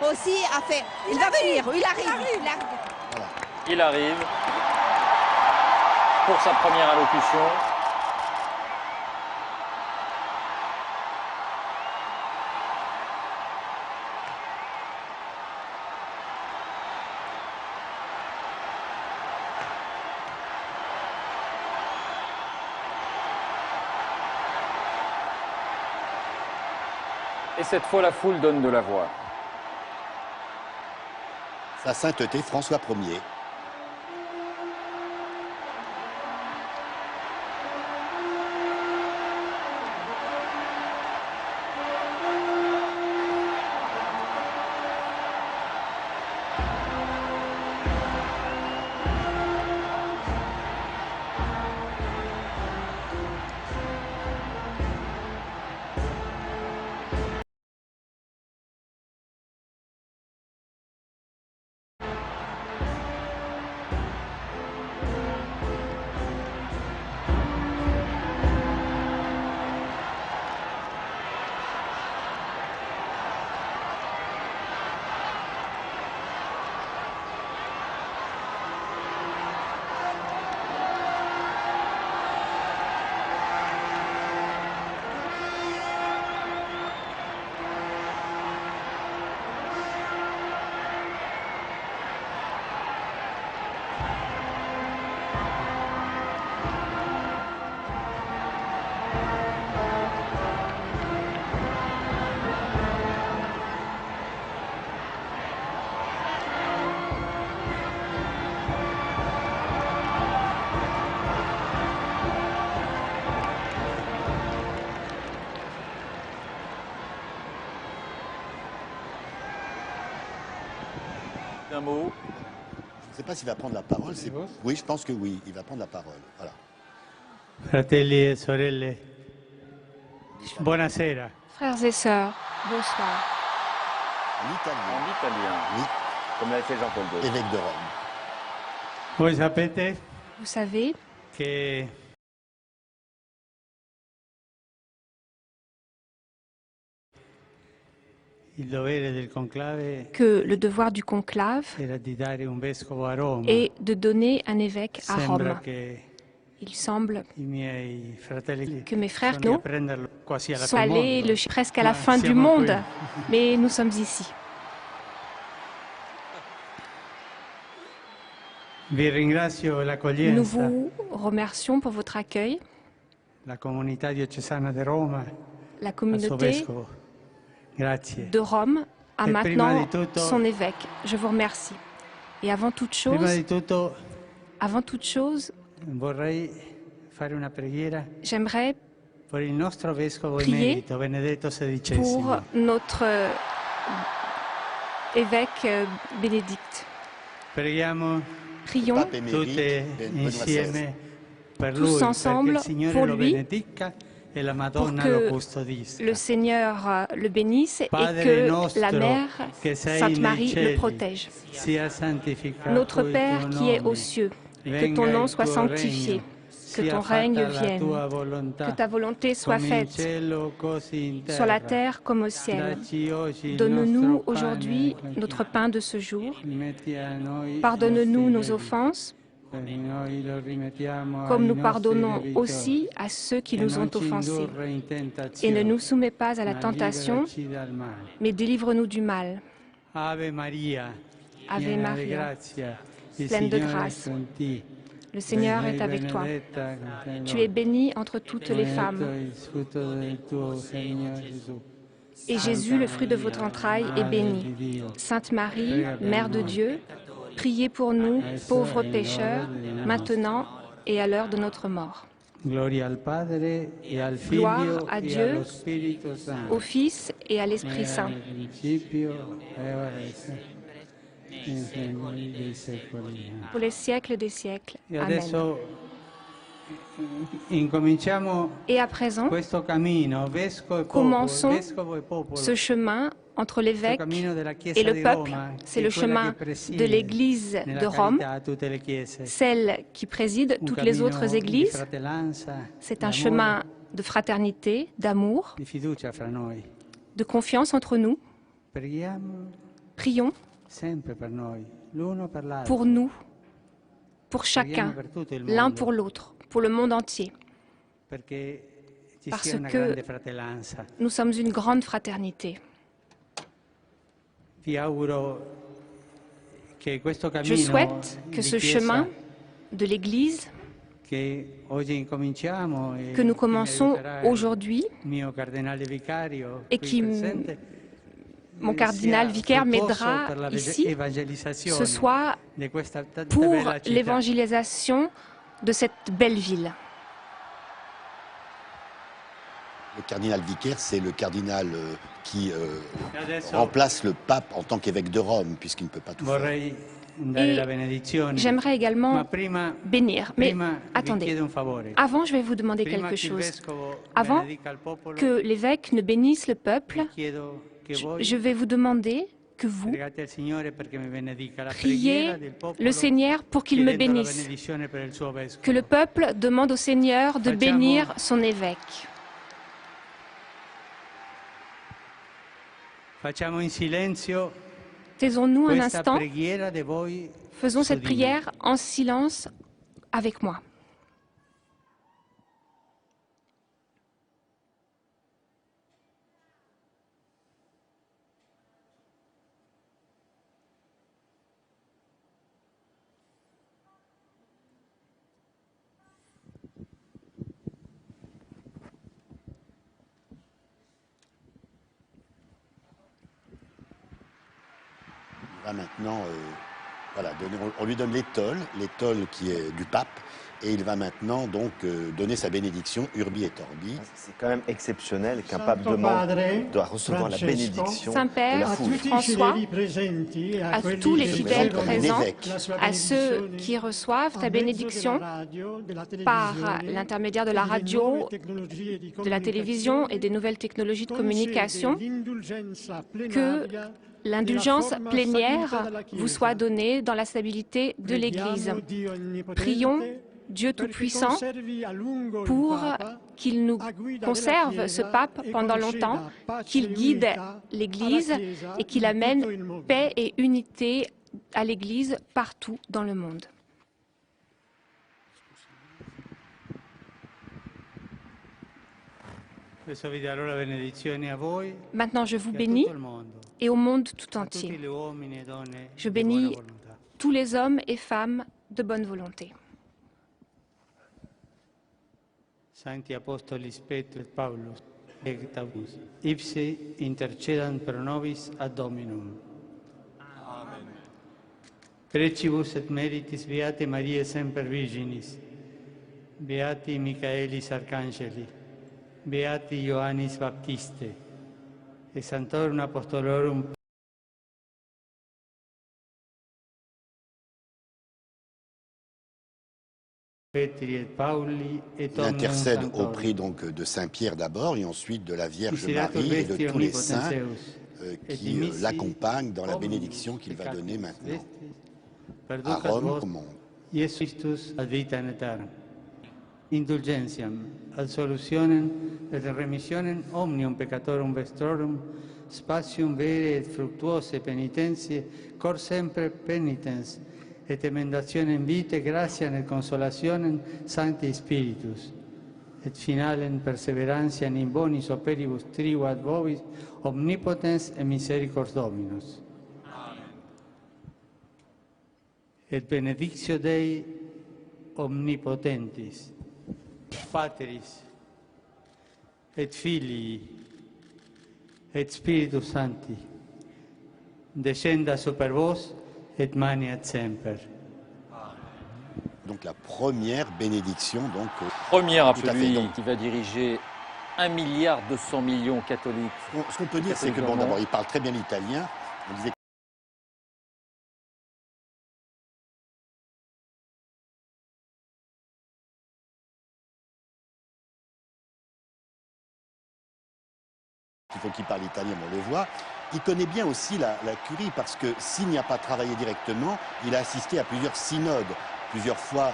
aussi a fait. Il va venir, il arrive. Voilà. Il arrive pour sa première allocution. Et cette fois, la foule donne de la voix. Sa sainteté François Ier. Un mot. Je ne sais pas s'il va prendre la parole. Oui, je pense que oui, il va prendre la parole. Voilà. Fratelli e sorelle, buonasera. Frères et sœurs, bonsoir. En italien. En italien, Oui, comme l'a fait Jean-Paul II. évêque de Rome. Voi sapete Vous savez che il dovere del conclave que le devoir du conclave era di dare un vescovo a Roma. est de donner un évêque à Sembra Rome. che Il semble i miei fratelli que mes frères sono nous a prenderlo quasi alla sont fine allés mondo. presque à la Ma fin du siamo monde, qui. mais nous sommes ici. Vi ringrazio Nous l'accoglienza, vous remercions pour votre accueil. la comunità diocesana di Roma, La al suo communauté vescovo. Grazie. de Rome a Et prima maintenant di tutto- son évêque. Je vous remercie. Et avant toute Prima chose, di tutto vorrei fare una preghiera j'aimerais per il nostro vescovo prier emerito Benedetto XVI. pour notre évêque Bénédicte. Preghiamo Prions Pape émérite, tutte Benoît insieme per Tous lui, ensemble perché il Signore pour lo lui, benedica e la pour Madonna lo que custodisca. le Seigneur le bénisse et Padre que nostro, la Mère che sei Sainte nei Marie cieli, le protège. sia santificato Notre il Père tuo qui est nome, aux cieux, que venga ton nom il soit tuo sanctifié, regno, que sia ton fatta règne la vienne, tua volontà, que ta volonté soit come in faite cielo, così in sur la terra. terre comme au ciel. Dacci oggi il Donne-nous nostro aujourd'hui pane notre pain de ce jour. Metti a noi i Pardonne-nous nostri nos debiti, offenses, perché noi lo rimettiamo comme ai nous nostri pardonnons debitori. aussi à ceux qui E nous non ont ci offensés. indurre in Et ne tentazione, nous soumets pas à la ma tentation, liberaci dal male. mais délivre-nous du mal. Ave Maria, Ave piena di Maria, grazia, il pleine de Signore è grâce. con te. Le Seigneur est avec toi. Tu es bénie entre toutes les femmes. Il frutto del tuo seno, Gesù. Et Jésus, le fruit de votre entraille, est Madre béni. di Dio, Sainte Marie, Mère de Dieu, priez pour nous, pauvres pécheurs, maintenant et à l'heure de notre mort. gloria al Padre e al Gloire Figlio à e Dieu, allo Spirito Santo. Au Fils et à l'Esprit Era Saint, nel principio e ora e sempre, nei secoli dei secoli. pour les siècles des siècles. E Amen. adesso incominciamo Et à présent, questo cammino, vescovo e commençons vescovo e popolo. ce chemin entre l'évêque cammino della Chiesa et le di peuple. Roma, C'est che le è quella chemin che preside de l'Église nella de Rome, carità tutte le chiese. celle qui préside Un toutes les cammino autres di églises. fratellanza, C'est un d'amore, chemin de fraternité, d'amour, di fiducia fra noi. de confiance entre nous. Preghiamo Prions sempre per noi, l'uno per l'altro. pour nous, pour Preghiamo chacun, per tutto il l'un mondo, pour l'autre, pour le monde entier, perché ci parce sia una que grande fratellanza. nous sommes une grande fraternité. Vi auguro che questo Je cammino souhaite que di ce Chiesa chemin de l'Église che oggi incominciamo e que nous che mi commençons aiuterà il aujourd'hui mio cardinale vicario et qui qui presente, mon cardinal sia vicaire fruttuoso m'aidera per la ici, evangelizzazione ce soit di questa tanta pour bella città. l'évangélisation de cette belle ville. Le cardinal vicaire, c'est le cardinal qui Adesso remplace le pape en tant qu'évêque de Rome, puisqu'il ne peut pas tout faire. vorrei dare Et la benedizione. j'aimerais également Ma prima, bénir. Mais prima vi attendez, chiedo un favore. avant je vais vous demander Prima quelque che il chose. vescovo Avant benedica il popolo, que l'évêque ne bénisse le peuple, vi chiedo che voi je vais vous demander que vous pregate al Signore perché mi benedica la priez preghiera del popolo, le Seigneur pour qu'il me chiedendo la bénisse. benedizione per il suo vescovo. Que le peuple demande au Seigneur de Facciamo- bénir son évêque. Facciamo in silenzio Taisons-nous un questa instant, preghiera di voi. faisons cette Sodini. prière en silence avec moi. Il va maintenant, voilà, on lui donne l'étole qui est du pape, et il va maintenant donc donner sa bénédiction Urbi et Orbi. C'est quand même exceptionnel qu'un pape doit recevoir la bénédiction de Saint-Père, la foule. François, à tous les fidèles comme présents, l'évêque. à ceux qui reçoivent ta bénédiction par l'intermédiaire de la radio, de la télévision et des nouvelles technologies de communication, que l'indulgence plénière vous soit donnée dans la stabilité de l'Église. Prions Dieu Tout-Puissant pour qu'il nous conserve ce pape pendant longtemps, qu'il guide l'Église et qu'il amène paix et unité à l'Église partout dans le monde. Adesso vi darò la benedizione a voi Maintenant, je vous e a bénis tutto il mondo, et au monde tout a tutti entier. gli uomini e donne Je di buona bénis volontà. tous les hommes et femmes de bonne volonté. Sancti Apostolis Petrus et Paulus, et Taurus, ipsi intercedant pro nobis ad Dominum. Amen. Precibus et meritis Beate Mariae Semper Virginis, Beati Michaelis Arcangeli, Beati Ioannis Baptiste, et Sanctorum Apostolorum Petri et Pauli et Il intercède auprès donc de Saint-Pierre d'abord, et ensuite de la Vierge Marie et de tous les saints qui l'accompagnent dans la bénédiction qu'il va donner maintenant à Rome, au monde. Iesus Christus ad vitam aeternam. Indulgentiam, ad solutionem et remissionem omnium peccatorum vestrorum, spatium vere et fructuose penitentiae, cor sempre penitens, et emendationem vitae, gratiam et consolationem Sancti Spiritus, et finalem perseverantiam in bonis operibus trigo ad vobis, omnipotens et misericors Dominus. Amen. Et benedictio Dei omnipotentis, Patris, et Filii, et Spiritus Sancti, descenda super vos et maniat semper. Donc la première bénédiction. Donc, Première tout à après fait, lui donc. qui va diriger 1,2 milliard catholiques. Ce qu'on peut dire, c'est que bon, d'abord, il parle très bien l'italien. On disait qu'il faut qu'il parle italien, on le voit. Il connaît bien aussi la curie parce que s'il n'y a pas travaillé directement, il a assisté à plusieurs synodes Plusieurs fois,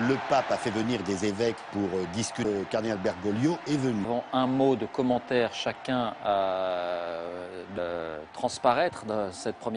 le pape a fait venir des évêques pour discuter. Le cardinal Bergoglio est venu. Nous avons un mot de commentaire chacun à transparaître dans cette première